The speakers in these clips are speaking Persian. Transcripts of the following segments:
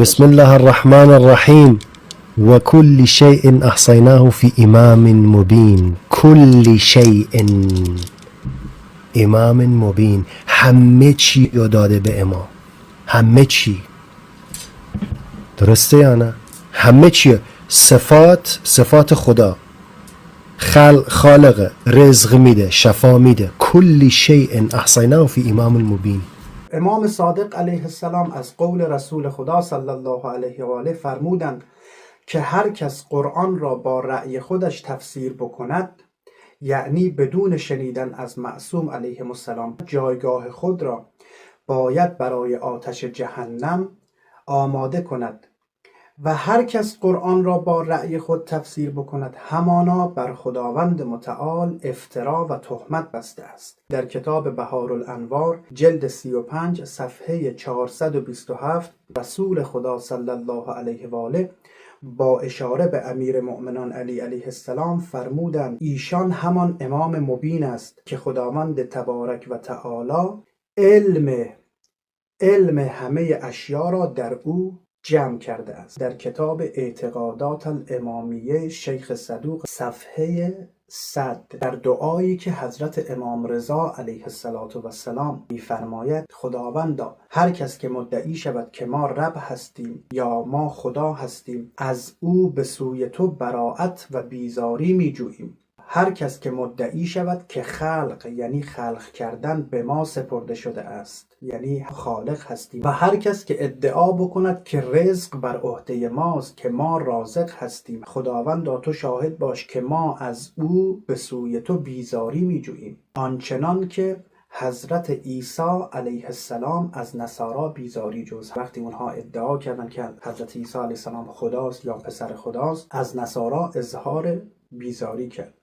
بسم الله الرحمن الرحیم و کل شیء احصیناه فی امام مبین. کل شیء، امام مبین، همه چی رو داده به امام. همه چی، درسته یا نه؟ همه چی، صفات خدا، خالق، رزق میده، شفا میده. کل شیء احصیناه فی امام مبین. امام صادق علیه السلام از قول رسول خدا صلی الله علیه و آله فرمودند که هر کس قرآن را با رأی خودش تفسیر بکند، یعنی بدون شنیدن از معصوم علیه السلام، جایگاه خود را باید برای آتش جهنم آماده کند و هر کس قرآن را با رأی خود تفسیر بکند همانا بر خداوند متعال افترا و تهمت بسته است. در کتاب بهارالانوار جلد 35 صفحه 427 رسول خدا صلی الله علیه و آله با اشاره به امیر مؤمنان علی علیه السلام فرمودند ایشان همان امام مبین است که خداوند تبارک و تعالی علم همه اشیا را در او جمع کرده است. در کتاب اعتقادات الامامیه شیخ صدوق صفحه 100 در دعایی که حضرت امام رضا علیه السلام می‌فرماید خداوندا هر کس که مدعی شود که ما رب هستیم یا ما خدا هستیم، از او به سوی تو براءت و بیزاری می‌جوییم. هر کس که مدعی شود که خلق، یعنی خلق کردن، به ما سپرده شده است، یعنی خالق هستیم، و هر کس که ادعا بکند که رزق بر عهده ماست، که ما رازق هستیم، خداوندا تو شاهد باش که ما از او به سوی تو بیزاری می‌جوییم. آنچنان که حضرت عیسی علیه السلام از نصارا بیزاری جست. وقتی اونها ادعا کردند که حضرت عیسی علیه السلام خداست یا پسر خداست، از نصارا اظهار بیزاری کرد.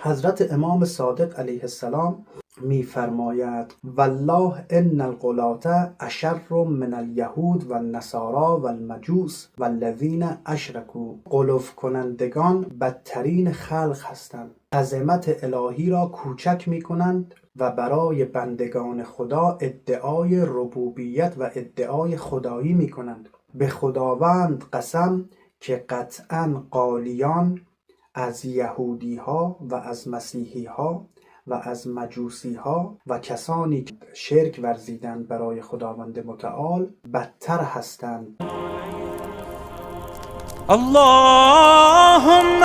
حضرت امام صادق علیه السلام می‌فرماید والله ان الغلاة اشر من الیهود و النصارا و المجوس و الذین اشرکوا. غلو کنندگان بدترین خلق هستند، عظمت الهی را کوچک می‌کنند و برای بندگان خدا ادعای ربوبیت و ادعای خدایی می‌کنند. به خداوند قسم که قطعاً قالیان از یهودی ها و از مسیحی ها و از مجوسی ها و کسانی که شرک ورزیدند برای خداوند متعال بدتر هستند. اللهم